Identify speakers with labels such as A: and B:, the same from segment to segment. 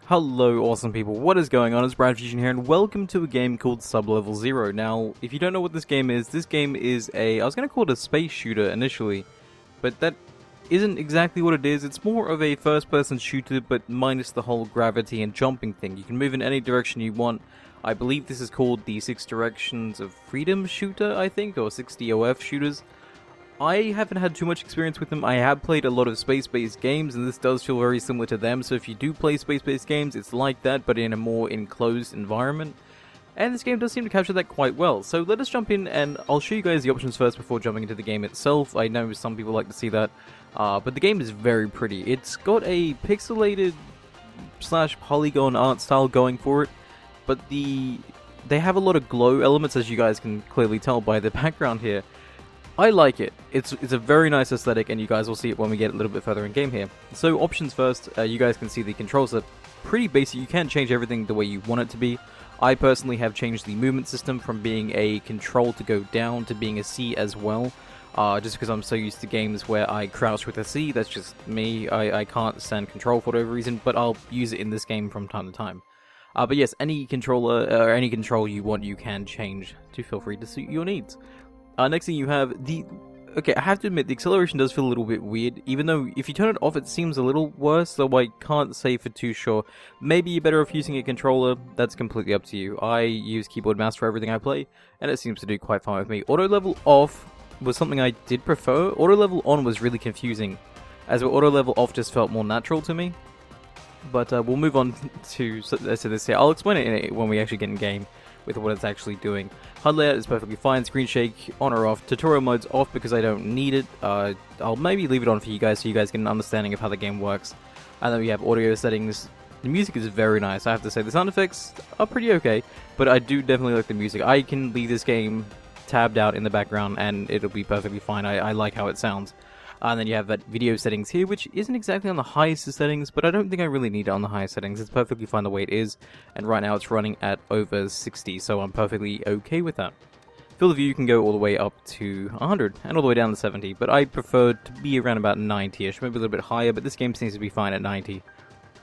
A: Hello awesome people, what is going on? It's BradPhusion here and welcome to a game called Sublevel Zero. Now, if you don't know what this game is I was going to call it a space shooter initially, but that isn't exactly what it is. It's more of a first-person shooter, but minus the whole gravity and jumping thing. You can move in any direction you want. I believe this is called the 6 Directions of Freedom shooter, I think, or 6 DOF shooters. I haven't had too much experience with them. I have played a lot of space-based games, and this does feel very similar to them. So if you do play space-based games, it's like that, but in a more enclosed environment. And this game does seem to capture that quite well. So let us jump in, and I'll show you guys the options first before jumping into the game itself. I know some people like to see that, but the game is very pretty. It's got a pixelated slash polygon art style going for it, but they have a lot of glow elements, as you guys can clearly tell by the background here. I like it. It's a very nice aesthetic, and you guys will see it when we get a little bit further in game here. So options first, you guys can see the controls are pretty basic. You can change everything the way you want it to be. I personally have changed the movement system from being a control to go down to being a C as well. Just because I'm so used to games where I crouch with a C. That's just me. I can't stand control for whatever reason, but I'll use it in this game from time to time. But yes, any controller or any control you want, you can change to feel free to suit your needs. Next thing you have the... Okay, I have to admit, the acceleration does feel a little bit weird, even though if you turn it off it seems a little worse, though I can't say for too sure. Maybe you're better off using a controller, that's completely up to you. I use keyboard mouse for everything I play, and it seems to do quite fine with me. Auto level off was something I did prefer. Auto level on was really confusing, as auto level off just felt more natural to me. But we'll move on to this here. I'll explain it when we actually get in game with what it's actually doing. HUD layout is perfectly fine, screen shake on or off, tutorial mode's off because I don't need it. I'll maybe leave it on for you guys so you guys get an understanding of how the game works. And then we have audio settings. The music is very nice, I have to say. The sound effects are pretty okay, but I do definitely like the music. I can leave this game tabbed out in the background and it'll be perfectly fine. I like how it sounds. And then you have that video settings here, which isn't exactly on the highest of settings, but I don't think I really need it on the highest settings. It's perfectly fine the way it is, and right now it's running at over 60, so I'm perfectly okay with that. Field of view can go all the way up to 100, and all the way down to 70, but I prefer to be around about 90-ish, maybe a little bit higher, but this game seems to be fine at 90.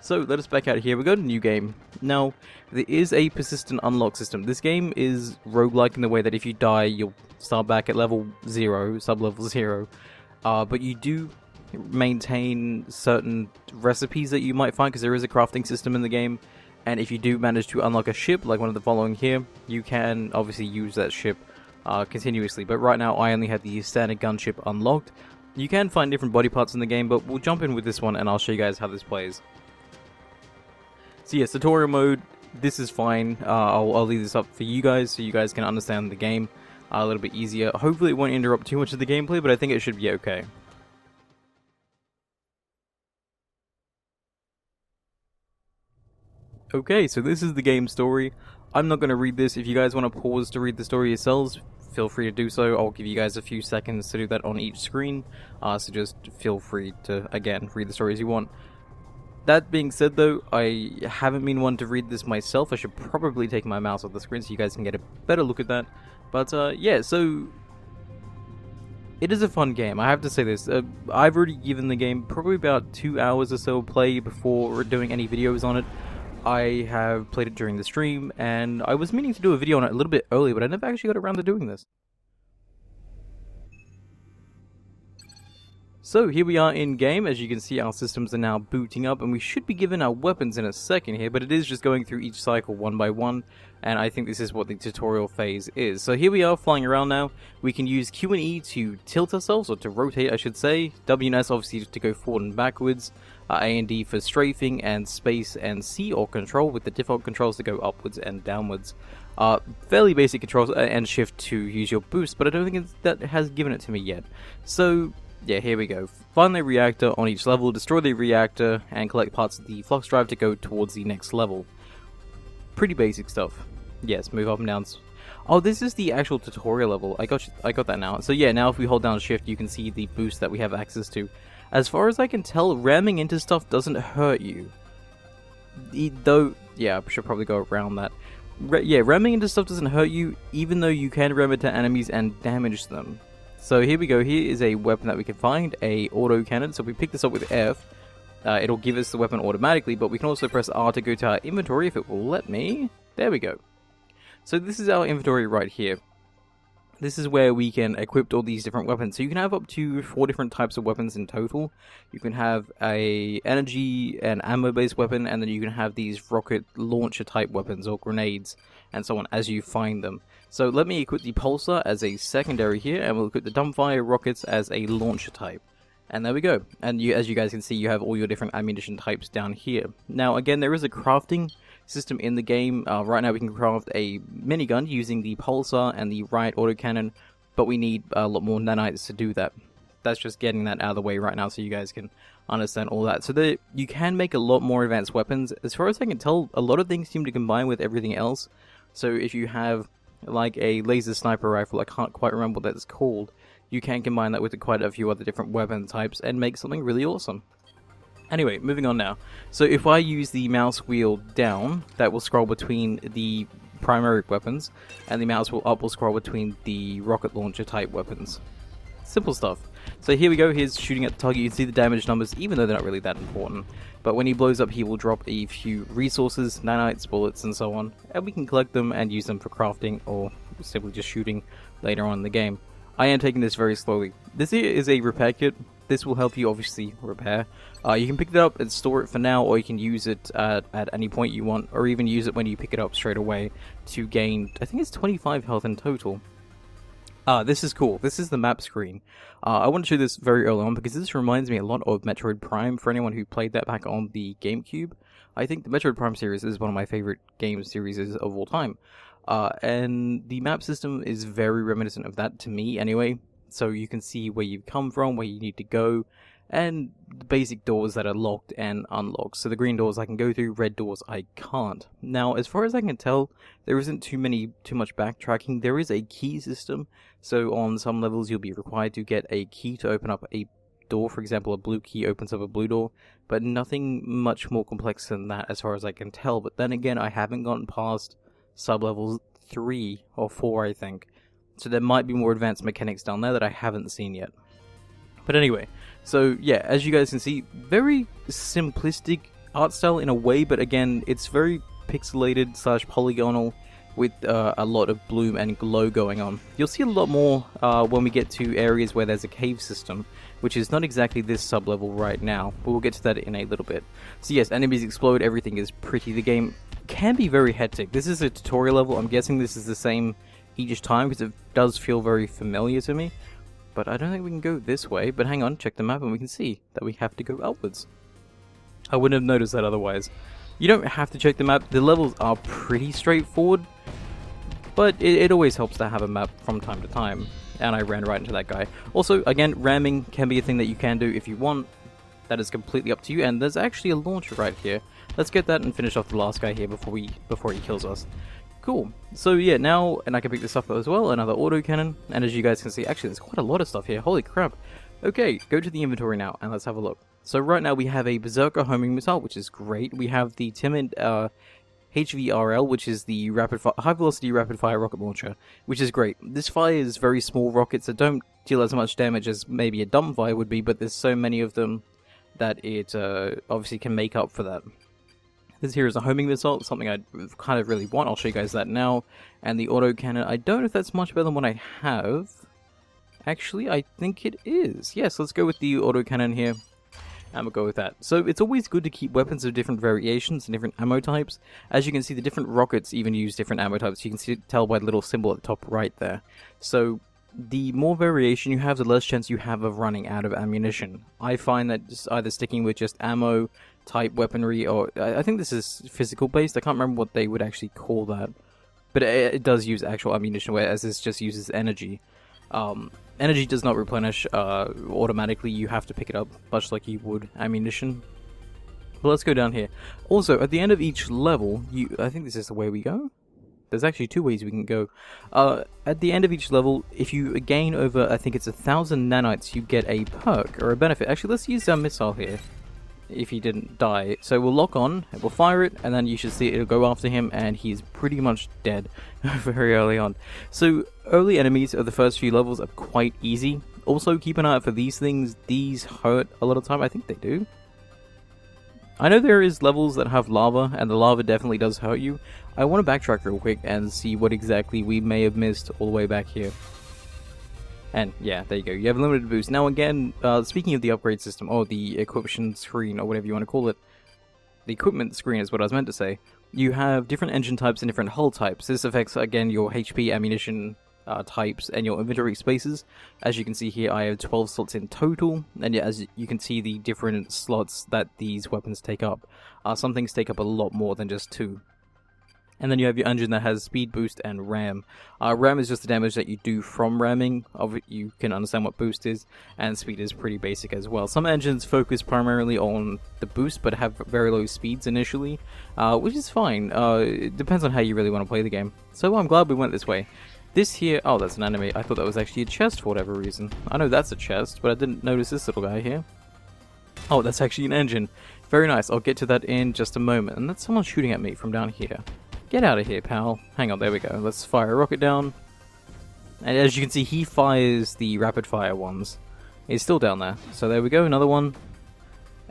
A: So let us back out here, we go to new game. Now, there is a persistent unlock system. This game is roguelike in the way that if you die, you'll start back at level 0, sublevel 0. But you do maintain certain recipes that you might find, because there is a crafting system in the game, and if you do manage to unlock a ship, like one of the following here, you can obviously use that ship continuously, but right now I only have the standard gunship unlocked. You can find different body parts in the game, but we'll jump in with this one and I'll show you guys how this plays. So yes, tutorial mode, this is fine. I'll leave this up for you guys so you guys can understand the game a little bit easier. Hopefully it won't interrupt too much of the gameplay, but I think it should be okay. Okay, so this is the game story. I'm not going to read this. If you guys want to pause to read the story yourselves, feel free to do so. I'll give you guys a few seconds to do that on each screen, so just feel free to, again, read the story as you want. That being said though, I haven't been one to read this myself. I should probably take my mouse off the screen so you guys can get a better look at that. But yeah, so it is a fun game, I have to say this. I've already given the game probably about 2 hours or so of play before doing any videos on it. I have played it during the stream, and I was meaning to do a video on it a little bit earlier, but I never actually got around to doing this. So here we are in game. As you can see, our systems are now booting up, and we should be given our weapons in a second here, but it is just going through each cycle one by one, and I think this is what the tutorial phase is. So here we are flying around now. We can use Q and E to tilt ourselves, or to rotate I should say. W and S obviously to go forward and backwards. A and D for strafing, and space and C or control with the default controls to go upwards and downwards. Fairly basic controls, and shift to use your boost, but I don't think that has given it to me yet. So yeah, here we go. Find the reactor on each level, destroy the reactor, and collect parts of the flux drive to go towards the next level. Pretty basic stuff. Yes, move up and down. Oh, this is the actual tutorial level. I got that now. So yeah, now if we hold down shift, you can see the boost that we have access to. As far as I can tell, ramming into stuff doesn't hurt you. Though, yeah, I should probably go around that. Yeah, ramming into stuff doesn't hurt you, even though you can ram into enemies and damage them. So here we go, here is a weapon that we can find, a auto cannon. So if we pick this up with F, it'll give us the weapon automatically, but we can also press R to go to our inventory if it will let me. There we go. So this is our inventory right here. This is where we can equip all these different weapons. So you can have up to 4 different types of weapons in total. You can have a energy and ammo based weapon, and then you can have these rocket launcher type weapons or grenades and so on as you find them. So let me equip the pulsar as a secondary here, and we'll equip the dumbfire rockets as a launcher type. And there we go. And as you guys can see, you have all your different ammunition types down here. Now again, there is a crafting system in the game. Right now we can craft a minigun using the pulsar and the riot autocannon, but we need a lot more nanites to do that. That's just getting that out of the way right now so you guys can understand all that. So you can make a lot more advanced weapons. As far as I can tell, a lot of things seem to combine with everything else. So if you have like a laser sniper rifle, I can't quite remember what that's called, you can combine that with quite a few other different weapon types and make something really awesome. Anyway, moving on now. So if I use the mouse wheel down, that will scroll between the primary weapons, and the mouse wheel up will scroll between the rocket launcher type weapons. Simple stuff. So here we go, here's shooting at the target. You can see the damage numbers, even though they're not really that important. But when he blows up, he will drop a few resources, nanites, bullets, and so on. And we can collect them and use them for crafting, or simply just shooting later on in the game. I am taking this very slowly. This here is a repair kit. This will help you obviously repair. You can pick it up and store it for now, or you can use it at any point you want, or even use it when you pick it up straight away to gain, I think it's 25 health in total. This is cool. This is the map screen. I want to show this very early on because this reminds me a lot of Metroid Prime for anyone who played that back on the GameCube. I think the Metroid Prime series is one of my favorite game series of all time. And the map system is very reminiscent of that to me anyway. So you can see where you've come from, where you need to go, and the basic doors that are locked and unlocked. So the green doors I can go through, red doors I can't. Now, as far as I can tell, there isn't too much backtracking. There is a key system, so on some levels you'll be required to get a key to open up a door. For example, a blue key opens up a blue door, but nothing much more complex than that as far as I can tell. But then again, I haven't gotten past sub-levels 3 or 4, I think. So there might be more advanced mechanics down there that I haven't seen yet. But anyway, so yeah, as you guys can see, very simplistic art style in a way, but again, it's very pixelated / polygonal with a lot of bloom and glow going on. You'll see a lot more when we get to areas where there's a cave system, which is not exactly this sub-level right now, but we'll get to that in a little bit. So yes, enemies explode, everything is pretty. The game can be very hectic. This is a tutorial level. I'm guessing this is the same each time because it does feel very familiar to me. But I don't think we can go this way. But hang on, check the map and we can see that we have to go outwards. I wouldn't have noticed that otherwise. You don't have to check the map. The levels are pretty straightforward. But it always helps to have a map from time to time. And I ran right into that guy. Also, again, ramming can be a thing that you can do if you want. That is completely up to you. And there's actually a launcher right here. Let's get that and finish off the last guy here before he kills us. Cool. So yeah, now, and I can pick this up as well, another autocannon, and as you guys can see, actually there's quite a lot of stuff here, holy crap. Okay, go to the inventory now, and let's have a look. So right now we have a Berserker homing missile, which is great. We have the Timid HVRL, which is the high velocity rapid fire rocket launcher, which is great. This fires very small rockets that don't deal as much damage as maybe a dumbfire would be, but there's so many of them that it obviously can make up for that. This here is a homing missile, something I kind of really want. I'll show you guys that now. And the autocannon, I don't know if that's much better than what I have. Actually, I think it is. Yes, let's go with the autocannon here. And we'll go with that. So it's always good to keep weapons of different variations and different ammo types. As you can see, the different rockets even use different ammo types. You can tell by the little symbol at the top right there. So the more variation you have, the less chance you have of running out of ammunition. I find that just either sticking with just ammo type weaponry, or I think this is physical based. I can't remember what they would actually call that, but it does use actual ammunition, whereas this just uses energy. Energy does not replenish automatically. You have to pick it up, much like you would ammunition. But let's go down here. Also, at the end of each level, I think this is the way we go. There's actually 2 ways we can go. At the end of each level, if you gain over, I think it's 1,000 nanites, you get a perk or a benefit. Actually, let's use our missile here. If he didn't die. So we'll lock on, we'll fire it, and then you should see it'll go after him, and he's pretty much dead very early on. So early enemies of the first few levels are quite easy. Also keep an eye out for these things. These hurt a lot of time. I think they do. I know there is levels that have lava, and the lava definitely does hurt you. I want to backtrack real quick and see what exactly we may have missed all the way back here. And yeah, there you go. You have limited boost. Now again, speaking of the upgrade system, or the equipment screen, or whatever you want to call it, the equipment screen is what I was meant to say. You have different engine types and different hull types. This affects, again, your HP, ammunition types, and your inventory spaces. As you can see here, I have 12 slots in total, and yeah, as you can see the different slots that these weapons take up. Some things take up a lot more than just 2. And then you have your engine that has speed, boost, and ram. Ram is just the damage that you do from ramming. You can understand what boost is, and speed is pretty basic as well. Some engines focus primarily on the boost, but have very low speeds initially, which is fine. It depends on how you really want to play the game. So I'm glad we went this way. This here, oh, that's an enemy. I thought that was actually a chest for whatever reason. I know that's a chest, but I didn't notice this little guy here. Oh, that's actually an engine. Very nice. I'll get to that in just a moment. And that's someone shooting at me from down here. Get out of here, pal. Hang on, there we go. Let's fire a rocket down. And as you can see, he fires the rapid fire ones. He's still down there. So there we go, another one.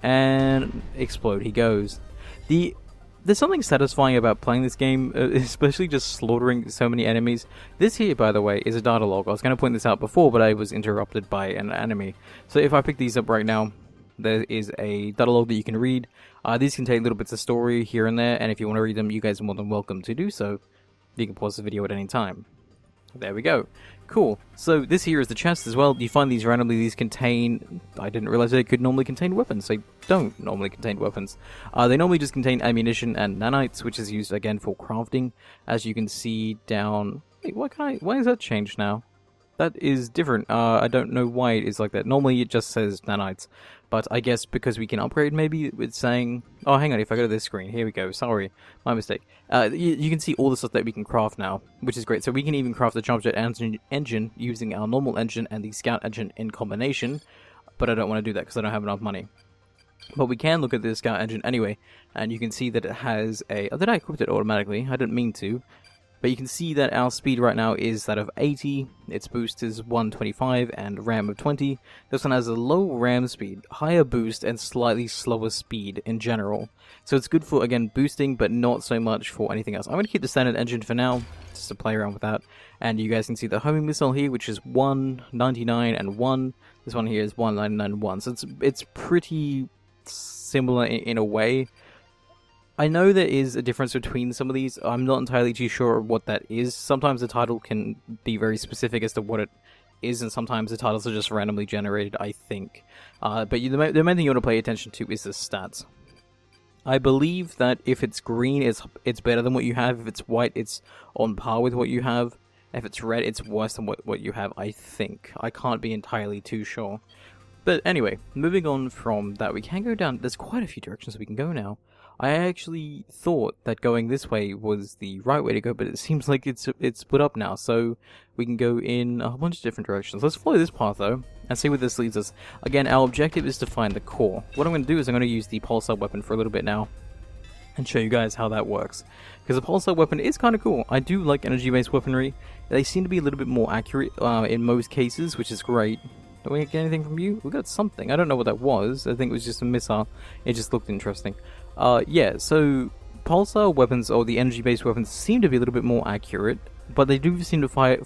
A: And explode, he goes. There's something satisfying about playing this game, especially just slaughtering so many enemies. This here, by the way, is a data log. I was going to point this out before, but I was interrupted by an enemy. So if I pick these up right now, there is a data log that you can read. These contain little bits of story here and there, and if you want to read them, you guys are more than welcome to do so. You can pause the video at any time. There we go. Cool. So this here is the chest as well. You find these randomly. These contain... I didn't realize they could normally contain weapons. They don't normally contain weapons. They normally just contain ammunition and nanites, which is used again for crafting. As you can see down... Wait, why is that changed now? That is different. I don't know why it is like that. Normally it just says nanites. But I guess because we can upgrade, maybe it's saying... Oh, hang on, if I go to this screen. Here we go. Sorry. My mistake. You can see all the stuff that we can craft now, which is great. So we can even craft the jump jet engine using our normal engine and the scout engine in combination. But I don't want to do that because I don't have enough money. But we can look at the scout engine anyway. And you can see that it has a... Oh, did I equip it automatically? I didn't mean to. But you can see that our speed right now is that of 80, its boost is 125, and RAM of 20. This one has a low RAM speed, higher boost, and slightly slower speed in general. So it's good for, again, boosting, but not so much for anything else. I'm going to keep the standard engine for now, just to play around with that. And you guys can see the homing missile here, which is 199 and 1. This one here is 199 and 1. So it's pretty similar in a way. I know there is a difference between some of these. I'm not entirely too sure what that is. Sometimes the title can be very specific as to what it is, and sometimes the titles are just randomly generated, I think. But the main thing you want to pay attention to is the stats. I believe that if it's green, it's better than what you have. If it's white, it's on par with what you have. If it's red, it's worse than what you have, I think. I can't be entirely too sure. But anyway, moving on from that, we can go down. There's quite a few directions we can go now. I actually thought that going this way was the right way to go, but it seems like it's split up now, so we can go in a whole bunch of different directions. Let's follow this path, though, and see where this leads us. Again, our objective is to find the core. What I'm going to do is I'm going to use the pulsar weapon for a little bit now, and show you guys how that works. Because the pulsar weapon is kind of cool. I do like energy-based weaponry. They seem to be a little bit more accurate in most cases, which is great. Don't we get anything from you? We got something. I don't know what that was. I think it was just a missile. It just looked interesting. Yeah, so pulsar weapons, or the energy-based weapons, seem to be a little bit more accurate, but they do seem to fly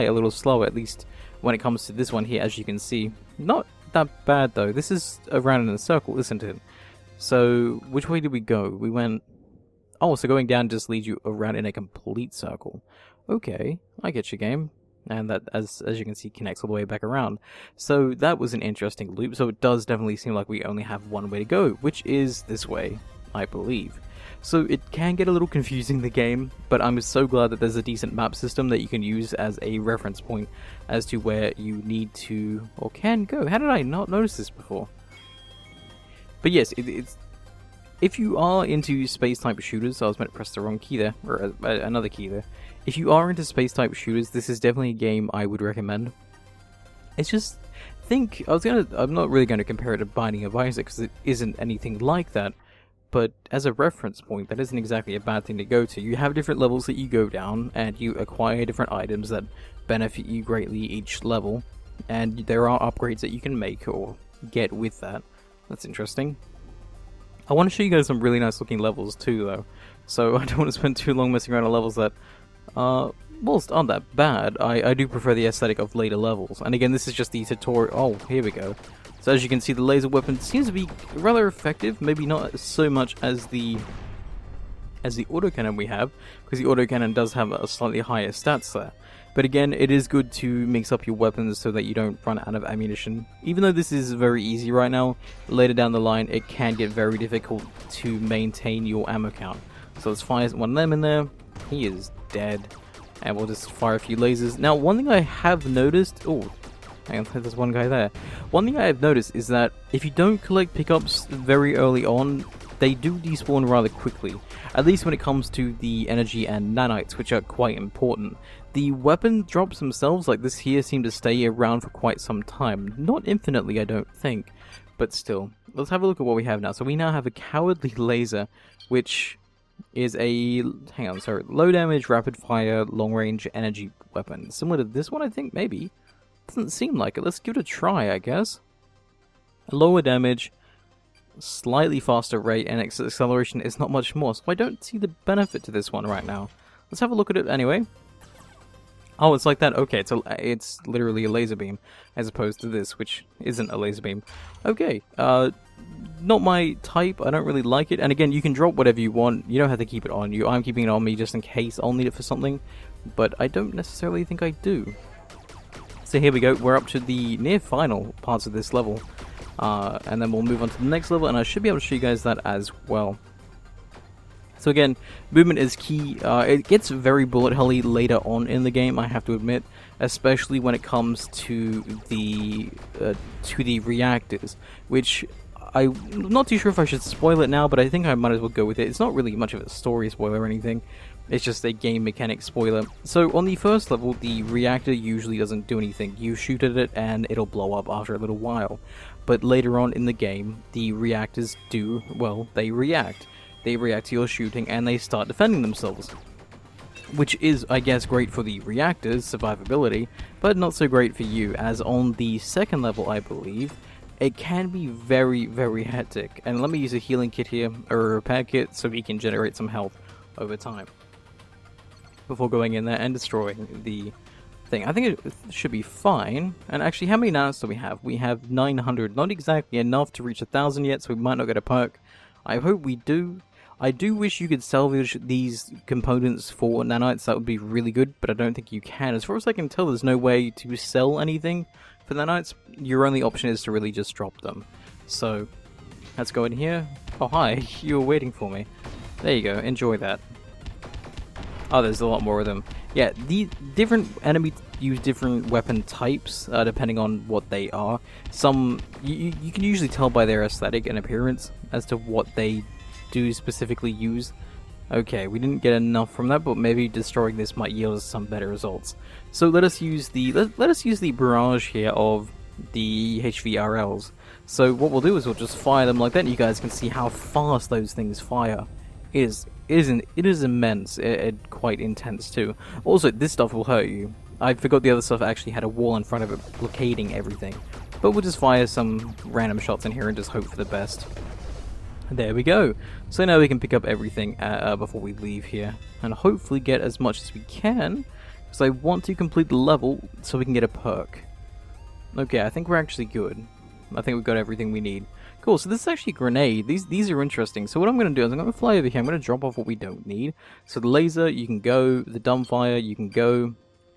A: a little slower, at least when it comes to this one here, as you can see. Not that bad, though. This is around in a circle, isn't it? So, which way did we go? We went... Oh, so going down just leads you around in a complete circle. Okay, I get your game. And that, as you can see, connects all the way back around. So that was an interesting loop. So it does definitely seem like we only have one way to go, which is this way, I believe. So it can get a little confusing, the game, but I'm so glad that there's a decent map system that you can use as a reference point as to where you need to, or can go. How did I not notice this before? But yes, it's... If you are into space-type shooters, I was meant to press the wrong key there, or another key there. If you are into space-type shooters, this is definitely a game I would recommend. It's just, I'm not really going to compare it to Binding of Isaac, because it isn't anything like that. But as a reference point, that isn't exactly a bad thing to go to. You have different levels that you go down, and you acquire different items that benefit you greatly each level. And there are upgrades that you can make or get with that. That's interesting. I want to show you guys some really nice looking levels too, though. So I don't want to spend too long messing around on levels that, whilst aren't that bad, I do prefer the aesthetic of later levels. And again, this is just the tutorial. Oh, here we go. So as you can see, the laser weapon seems to be rather effective. Maybe not so much as the autocannon we have, because the autocannon does have a slightly higher stats there. But again, it is good to mix up your weapons so that you don't run out of ammunition. Even though this is very easy right now, later down the line it can get very difficult to maintain your ammo count. So let's fire one of them in there. He is dead. And we'll just fire a few lasers. Now, one thing I have noticed... Oh, hang on, there's one guy there. One thing I have noticed is that if you don't collect pickups very early on, they do despawn rather quickly. At least when it comes to the energy and nanites, which are quite important. The weapon drops themselves, like this here, seem to stay around for quite some time. Not infinitely, I don't think, but still. Let's have a look at what we have now. So we now have a cowardly laser, which is a, low damage, rapid fire, long range energy weapon. Similar to this one, I think, maybe. Doesn't seem like it. Let's give it a try, I guess. Lower damage, slightly faster rate, and acceleration is not much more, so I don't see the benefit to this one right now. Let's have a look at it anyway. Oh, it's like that. Okay, it's literally a laser beam, as opposed to this, which isn't a laser beam. Okay, not my type. I don't really like it. And again, you can drop whatever you want. You don't have to keep it on you. I'm keeping it on me just in case I'll need it for something, but I don't necessarily think I do. So here we go. We're up to the near final parts of this level, and then we'll move on to the next level, and I should be able to show you guys that as well. So again, movement is key. It gets very bullet helly later on in the game, I have to admit, especially when it comes to the reactors, which I'm not too sure if I should spoil it now, but I think I might as well go with it. It's not really much of a story spoiler or anything. It's just a game mechanic spoiler. So on the first level, the reactor usually doesn't do anything. You shoot at it and it'll blow up after a little while. But later on in the game, the reactors do, well, they react. They react to your shooting and they start defending themselves. Which is, I guess, great for the reactors' survivability, but not so great for you, as on the second level, I believe, it can be very, very hectic. And let me use a healing kit here, or a repair kit, so we can generate some health over time. Before going in there and destroying the thing. I think it should be fine. And actually, how many nanites do we have? We have 900. Not exactly enough to reach 1,000 yet, so we might not get a perk. I hope we do. I do wish you could salvage these components for nanites. That would be really good, but I don't think you can. As far as I can tell, there's no way to sell anything for nanites. Your only option is to really just drop them. So, let's go in here. Oh, hi. You were waiting for me. There you go. Enjoy that. Oh, there's a lot more of them. Yeah, the different enemies use different weapon types, depending on what they are. Some, you can usually tell by their aesthetic and appearance as to what they do specifically use. Okay, we didn't get enough from that, but maybe destroying this might yield us some better results. So let us use the barrage here of the HVRLs. So what we'll do is we'll just fire them like that, and you guys can see how fast those things fire. It is immense, and quite intense too. Also, this stuff will hurt you. I forgot the other stuff actually had a wall in front of it blockading everything. But we'll just fire some random shots in here and just hope for the best. There we go. So now we can pick up everything before we leave here. And hopefully get as much as we can. Because I want to complete the level so we can get a perk. Okay, I think we're actually good. I think we've got everything we need. Cool, so this is actually a grenade. These are interesting. So what I'm going to do is I'm going to fly over here. I'm going to drop off what we don't need. So the laser, you can go. The dumbfire, you can go.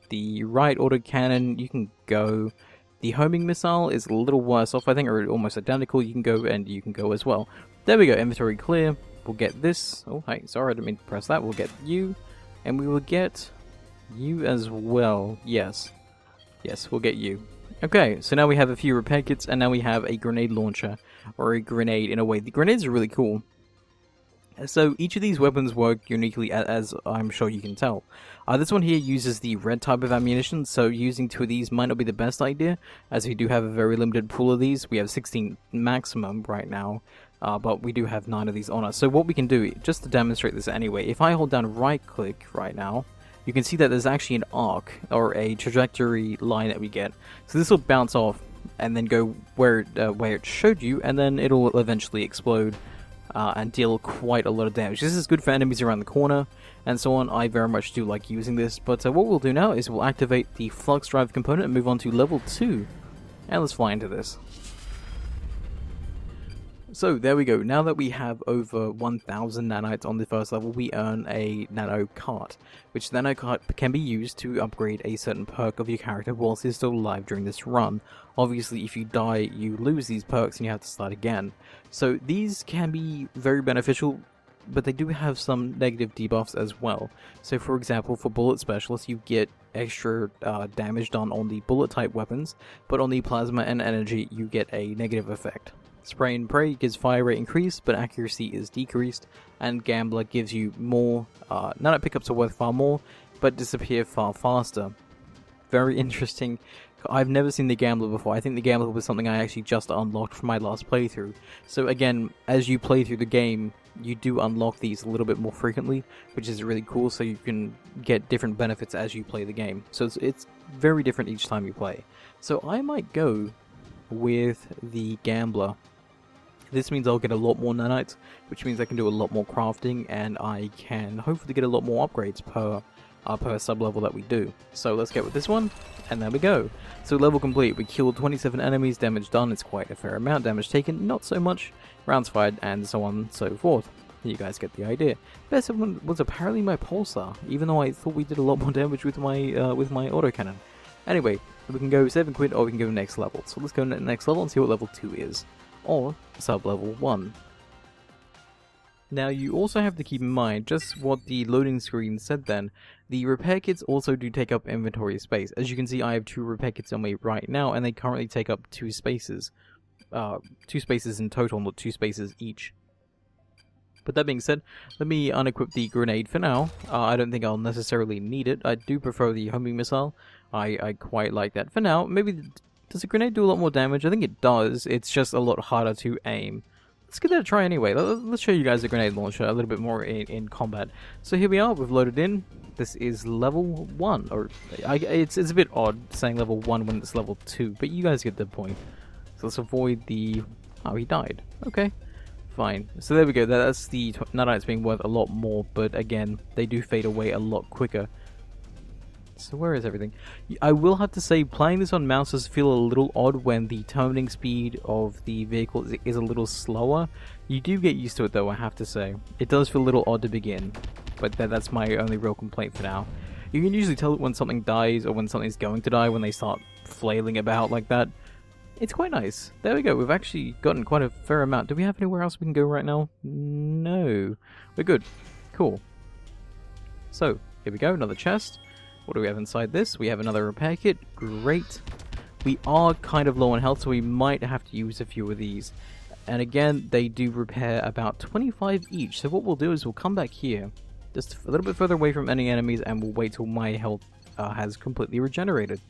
A: The right autocannon, you can go. The homing missile is a little worse off, I think, or almost identical. You can go, and you can go as well. There we go, inventory clear. We'll get this. Oh, hey, sorry, I didn't mean to press that. We'll get you, and we will get you as well. Yes. Yes, we'll get you. Okay, so now we have a few repair kits, and now we have a grenade launcher, or a grenade in a way. The grenades are really cool. So each of these weapons work uniquely, as I'm sure you can tell. This one here uses the red type of ammunition, so using 2 of these might not be the best idea, as we do have a very limited pool of these. We have 16 maximum right now, but we do have 9 of these on us. So what we can do, just to demonstrate this anyway, if I hold down right click right now, you can see that there's actually an arc, or a trajectory line that we get. So this will bounce off, and then go where it showed you, and then it'll eventually explode and deal quite a lot of damage. This is good for enemies around the corner and so on. I very much do like using this, but what we'll do now is we'll activate the flux drive component and move on to level 2, and let's fly into this. So there we go. Now that we have over 1000 nanites on the first level, we earn a nano cart, which nano cart can be used to upgrade a certain perk of your character whilst he's still alive during this run. Obviously, if you die, you lose these perks and you have to start again. So these can be very beneficial, but they do have some negative debuffs as well. So for example, for bullet specialists, you get extra damage done on the bullet type weapons, but on the plasma and energy, you get a negative effect. Spray and Pray gives fire rate increase, but accuracy is decreased, and Gambler gives you more, nano pickups are worth far more, but disappear far faster. Very interesting. I've never seen the Gambler before. I think the Gambler was something I actually just unlocked from my last playthrough. So again, as you play through the game, you do unlock these a little bit more frequently, which is really cool, so you can get different benefits as you play the game. So it's very different each time you play. So I might go with the Gambler. This means I'll get a lot more nanites, which means I can do a lot more crafting, and I can hopefully get a lot more upgrades per sub-level that we do. So let's get with this one, and there we go. So level complete, we killed 27 enemies, damage done, it's quite a fair amount, damage taken, not so much, rounds fired, and so on and so forth. You guys get the idea. Best one was apparently my pulsar, even though I thought we did a lot more damage with my autocannon. Anyway, we can go 7 quid or we can go next level. So let's go to the next level and see what level 2 is. Or sub-level 1. Now you also have to keep in mind just what the loading screen said then. The repair kits also do take up inventory space. As you can see, I have 2 repair kits on me right now, and they currently take up 2 spaces. 2 spaces in total, not 2 spaces each. But that being said, let me unequip the grenade for now. I don't think I'll necessarily need it. I do prefer the homing missile. I quite like that for now. Maybe... Does a grenade do a lot more damage? I think it does. It's just a lot harder to aim. Let's give that a try anyway. Let's show you guys the grenade launcher a little bit more in combat. So here we are. We've loaded in. This is level 1. Or it's a bit odd saying level 1 when it's level 2. But you guys get the point. So let's avoid the... Oh, he died. Okay. Fine. So there we go. That's the nanites being worth a lot more. But again, they do fade away a lot quicker. So where is everything? I will have to say, playing this on mouse does feel a little odd when the turning speed of the vehicle is a little slower. You do get used to it though, I have to say. It does feel a little odd to begin, but that's my only real complaint for now. You can usually tell when something dies or when something's going to die when they start flailing about like that. It's quite nice. There we go, we've actually gotten quite a fair amount. Do we have anywhere else we can go right now? No. We're good. Cool. So, here we go, another chest. What do we have inside this? We have another repair kit. Great. We are kind of low on health, so we might have to use a few of these. And again, they do repair about 25 each. So what we'll do is we'll come back here, just a little bit further away from any enemies, and we'll wait till my health has completely regenerated.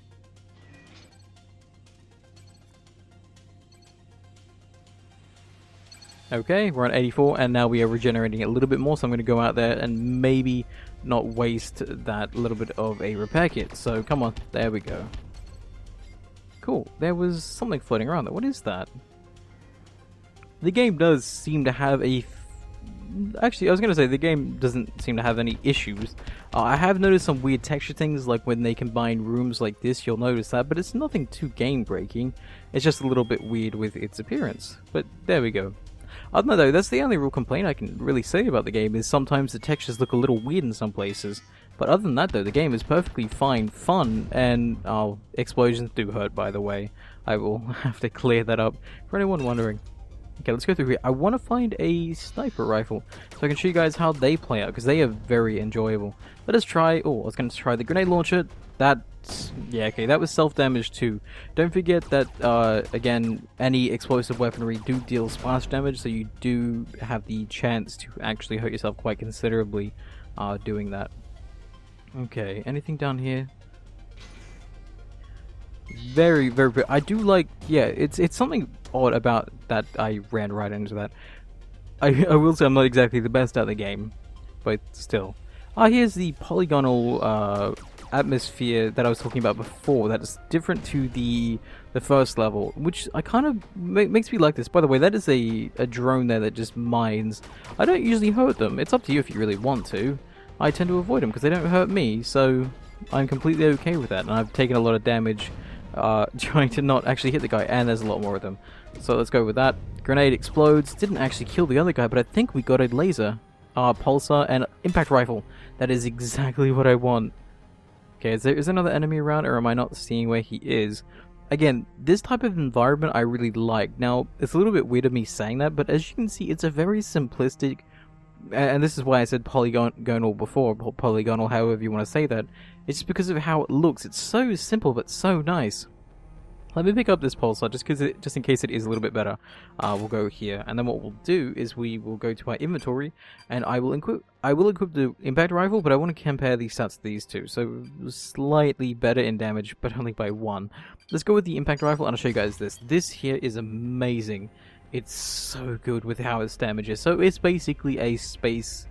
A: Okay, we're at 84, and now we are regenerating a little bit more, so I'm going to go out there and maybe not waste that little bit of a repair kit. So, come on, there we go. Cool, there was something floating around there. What is that? The game does seem to have a... Actually, I was going to say, the game doesn't seem to have any issues. I have noticed some weird texture things, like when they combine rooms like this, you'll notice that, but it's nothing too game-breaking. It's just a little bit weird with its appearance. But there we go. I don't know though, that's the only real complaint I can really say about the game, is sometimes the textures look a little weird in some places. But other than that though, the game is perfectly fine, fun, and explosions do hurt, by the way. I will have to clear that up for anyone wondering. Okay, let's go through here. I want to find a sniper rifle, so I can show you guys how they play out, because they are very enjoyable. Let us try... Oh, I was going to try the grenade launcher. Yeah, okay, that was self-damage too. Don't forget that, again, any explosive weaponry do deal splash damage, so you do have the chance to actually hurt yourself quite considerably doing that. Okay, anything down here? Very, very... I do like... Yeah, it's something odd about that. I ran right into that. I will say I'm not exactly the best at the game, but still. Here's the polygonal atmosphere that I was talking about before. That is different to the the first level, which I kind of makes me like this. By the way, that is a drone there that just mines. I don't usually hurt them. It's up to you if you really want to. I tend to avoid them because they don't hurt me, so I'm completely okay with that. And I've taken a lot of damage trying to not actually hit the guy, and there's a lot more of them. So let's go with that. Grenade explodes. Didn't actually kill the other guy, but I think we got a laser, pulsar, and impact rifle. That is exactly what I want. Okay, is there another enemy around, or am I not seeing where he is? Again, this type of environment I really like. Now, it's a little bit weird of me saying that, but as you can see, it's a very simplistic, and this is why I said polygonal before, polygonal, however you want to say that. It's just because of how it looks. It's so simple, but so nice. Let me pick up this pulsar just in case it is a little bit better. We'll go here, and then what we'll do is we will go to our inventory, and I will equip the impact rifle, but I want to compare the stats to these two. So slightly better in damage, but only by 1. Let's go with the impact rifle, and I'll show you guys this. This here is amazing. It's so good with how its damage is. So it's basically a space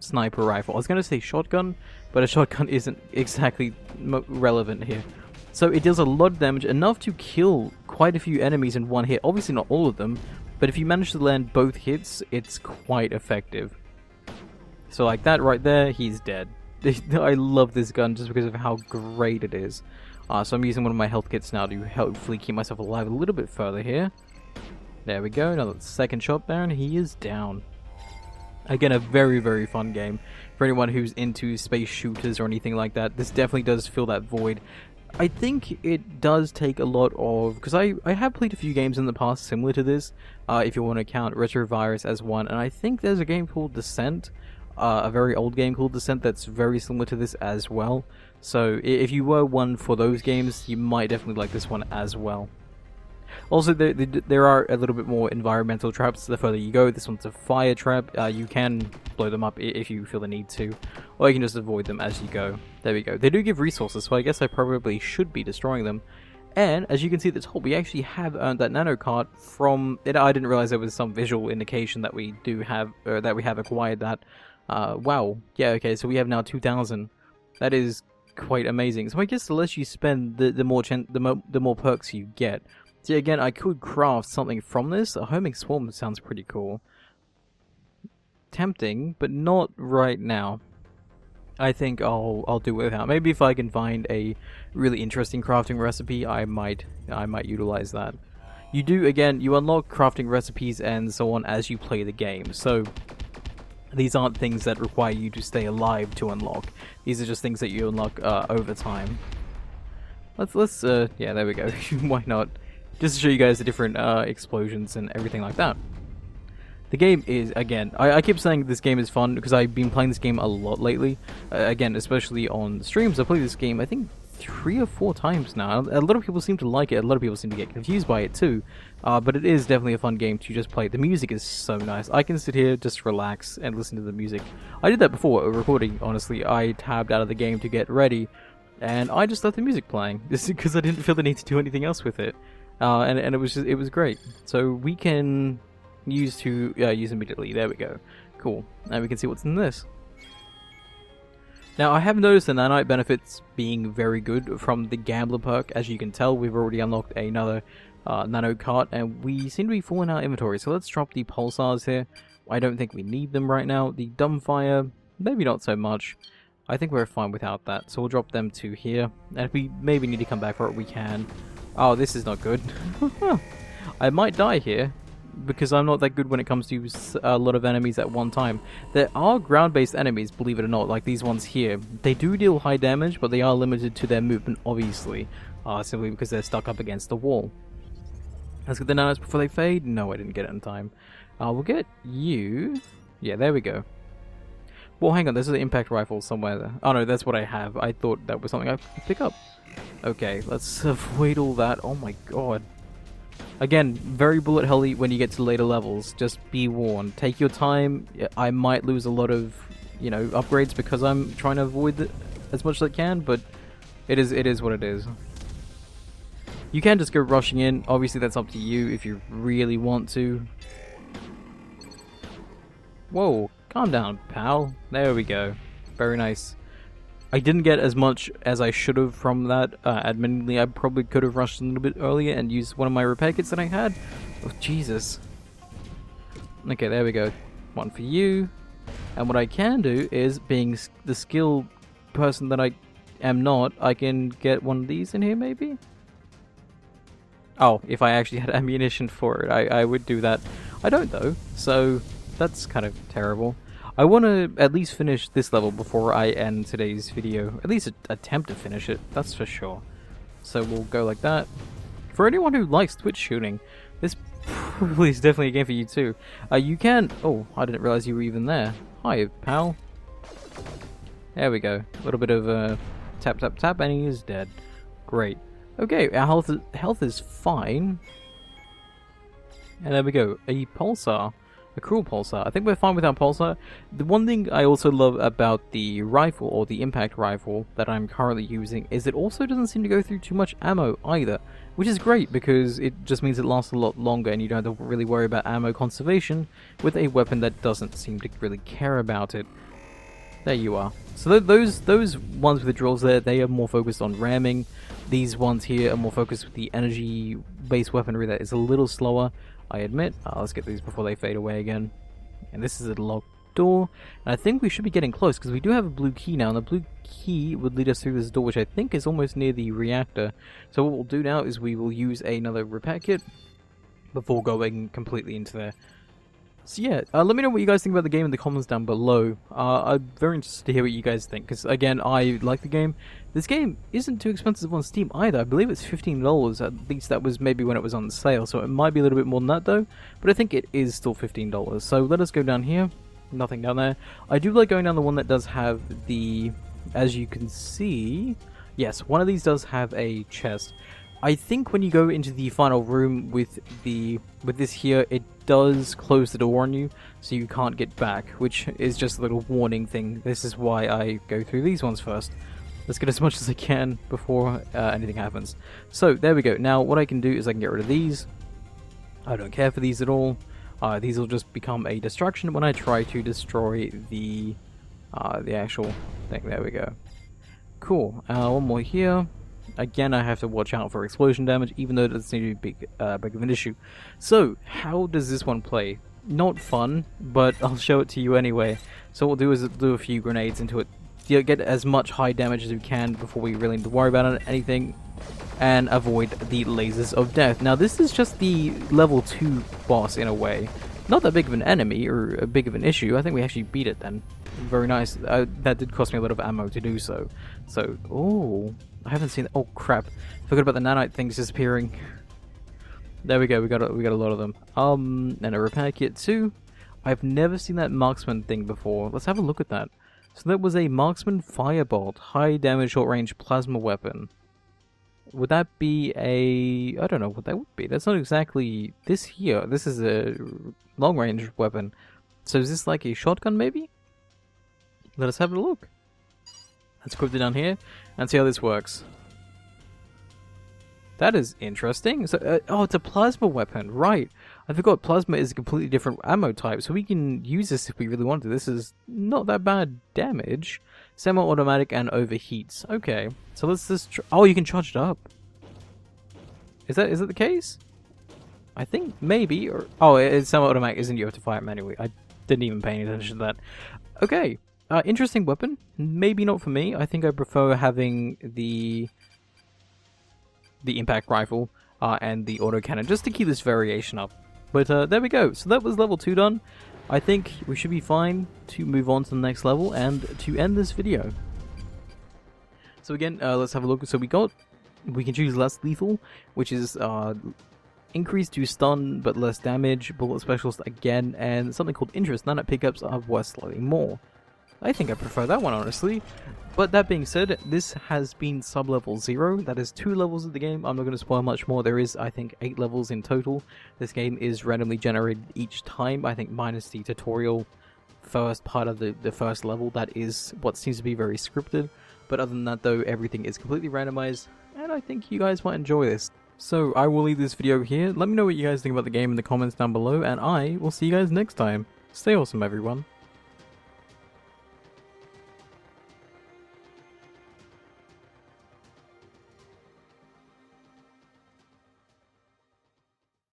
A: sniper rifle. I was going to say shotgun, but a shotgun isn't exactly relevant here. So it does a lot of damage, enough to kill quite a few enemies in one hit. Obviously not all of them, but if you manage to land both hits, it's quite effective. So like that right there, he's dead. I love this gun just because of how great it is. So I'm using one of my health kits now to hopefully keep myself alive a little bit further here. There we go, another second shot there, and he is down. Again, a very, very fun game. For anyone who's into space shooters or anything like that, this definitely does fill that void. I think it does take a lot of... Because I have played a few games in the past similar to this, if you want to count Retrovirus as one, and I think there's a game called Descent, a very old game called Descent that's very similar to this as well. So if you were one for those games, you might definitely like this one as well. Also, there are a little bit more environmental traps the further you go. This one's a fire trap. You can blow them up if you feel the need to, or you can just avoid them as you go. There we go. They do give resources, so I guess I probably should be destroying them. And as you can see at the top, we actually have earned that nano card from it. I didn't realize there was some visual indication that we do have, or that we have acquired that. Wow. Yeah. Okay. So we have now 2,000. That is quite amazing. So I guess the less you spend, the more perks you get. So again, I could craft something from this. A homing swarm sounds pretty cool. Tempting, but not right now. I think I'll do it without. Maybe if I can find a really interesting crafting recipe, I might utilize that. You do, again, you unlock crafting recipes and so on as you play the game. So these aren't things that require you to stay alive to unlock. These are just things that you unlock over time. Let's yeah, there we go. Why not? Just to show you guys the different explosions and everything like that. The game is, again, I keep saying this game is fun because I've been playing this game a lot lately. Again, especially on streams. I played this game, I think, 3 or 4 times now. A lot of people seem to like it. A lot of people seem to get confused by it too. But it is definitely a fun game to just play. The music is so nice. I can sit here, just relax, and listen to the music. I did that before recording, honestly. I tabbed out of the game to get ready, and I just left the music playing. Just because I didn't feel the need to do anything else with it. And it was great. So we can use immediately. There we go. Cool. Now we can see what's in this. Now I have noticed the nanite benefits being very good from the gambler perk. As you can tell, we've already unlocked another nano cart, and we seem to be full in our inventory. So let's drop the pulsars here. I don't think we need them right now. The dumbfire, maybe not so much. I think we're fine without that. So we'll drop them to here. And if we maybe need to come back for it, we can. Oh, this is not good. I might die here, because I'm not that good when it comes to a lot of enemies at one time. There are ground-based enemies, believe it or not, like these ones here. They do deal high damage, but they are limited to their movement, obviously. Simply because they're stuck up against the wall. Let's get the nanos before they fade. No, I didn't get it in time. We'll get you. Yeah, there we go. Well, hang on, there's an impact rifle somewhere there. Oh no, that's what I have. I thought that was something I could pick up. Okay, let's avoid all that. Oh my god. Again, very bullet helly when you get to later levels. Just be warned. Take your time. I might lose a lot of, upgrades because I'm trying to avoid it as much as I can, but it is what it is. You can just go rushing in. Obviously, that's up to you if you really want to. Whoa, calm down, pal. There we go. Very nice. I didn't get as much as I should have from that. Admittedly, I probably could have rushed a little bit earlier and used one of my repair kits that I had. Oh, Jesus. Okay, there we go. One for you. And what I can do is, being the skilled person that I am not, I can get one of these in here, maybe? Oh, if I actually had ammunition for it, I would do that. I don't, though, so that's kind of terrible. I want to at least finish this level before I end today's video. At least attempt to finish it, that's for sure. So we'll go like that. For anyone who likes Twitch shooting, this probably is definitely a game for you too. You can... Oh, I didn't realize you were even there. Hi, pal. There we go. A little bit of tap, tap, tap, and he is dead. Great. Okay, our health is fine. And there we go. A pulsar. A cruel pulsar. I think we're fine with our pulsar. The one thing I also love about the rifle, or the impact rifle, that I'm currently using, is it also doesn't seem to go through too much ammo either. Which is great, because it just means it lasts a lot longer and you don't have to really worry about ammo conservation with a weapon that doesn't seem to really care about it. There you are. So those ones with the drills there, they are more focused on ramming. These ones here are more focused with the energy-based weaponry that is a little slower, I admit. Let's get these before they fade away again. And this is a locked door. And I think we should be getting close, because we do have a blue key now, and the blue key would lead us through this door, which I think is almost near the reactor. So what we'll do now is we will use another repair kit before going completely into there. So yeah, let me know what you guys think about the game in the comments down below. I'm very interested to hear what you guys think, because again, I like the game. This game isn't too expensive on Steam either. I believe it's $15, at least that was maybe when it was on sale, so it might be a little bit more than that though, but I think it is still $15. So let us go down here. Nothing down there. I do like going down the one that does have the, as you can see, yes, one of these does have a chest. I think when you go into the final room with this here, it does close the door on you, so you can't get back, which is just a little warning thing. This is why I go through these ones first. Let's get as much as I can before anything happens. So there we go. Now what I can do is I can get rid of these. I don't care for these at all. These will just become a distraction when I try to destroy the actual thing. There we go. Cool. One more here. Again, I have to watch out for explosion damage, even though it doesn't seem to be big of an issue. So, how does this one play? Not fun, but I'll show it to you anyway. So what we'll do is do a few grenades into it. Get as much high damage as we can before we really need to worry about anything, and avoid the lasers of death. Now, this is just the level 2 boss in a way. Not that big of an enemy, or a big of an issue. I think we actually beat it then. Very nice. That did cost me a lot of ammo to do so. So, oh... I haven't seen... Oh, crap. Forgot about the nanite things disappearing. There we go. We got a lot of them. And a repair kit too. I've never seen that marksman thing before. Let's have a look at that. So that was a marksman firebolt. High damage, short range plasma weapon. Would that be a... I don't know what that would be. That's not exactly this here. This is a long range weapon. So is this like a shotgun maybe? Let us have a look. Let's equip it down here and see how this works. That is interesting. So, oh, it's a plasma weapon, right? I forgot plasma is a completely different ammo type, so we can use this if we really want to. This is not that bad damage. Semi-automatic and overheats. Okay, so let's just... Oh, you can charge it up. Is that the case? I think maybe, or... Oh, it's semi-automatic, isn't it? You have to fire it manually. I didn't even pay any attention to that. Okay. Interesting weapon. Maybe not for me. I think I prefer having the impact rifle and the autocannon, just to keep this variation up. But there we go. So that was level 2 done. I think we should be fine to move on to the next level and to end this video. So again, let's have a look. So we can choose less lethal, which is increased to stun but less damage, bullet specialist again, and something called interest. Nanite pickups are worth slightly more. I think I prefer that one, honestly. But that being said, this has been Sublevel Zero. That is 2 levels of the game. I'm not going to spoil much more. There is, I think, 8 levels in total. This game is randomly generated each time, I think minus the tutorial first part of the first level. That is what seems to be very scripted. But other than that, though, everything is completely randomized. And I think you guys might enjoy this. So I will leave this video here. Let me know what you guys think about the game in the comments down below. And I will see you guys next time. Stay awesome, everyone.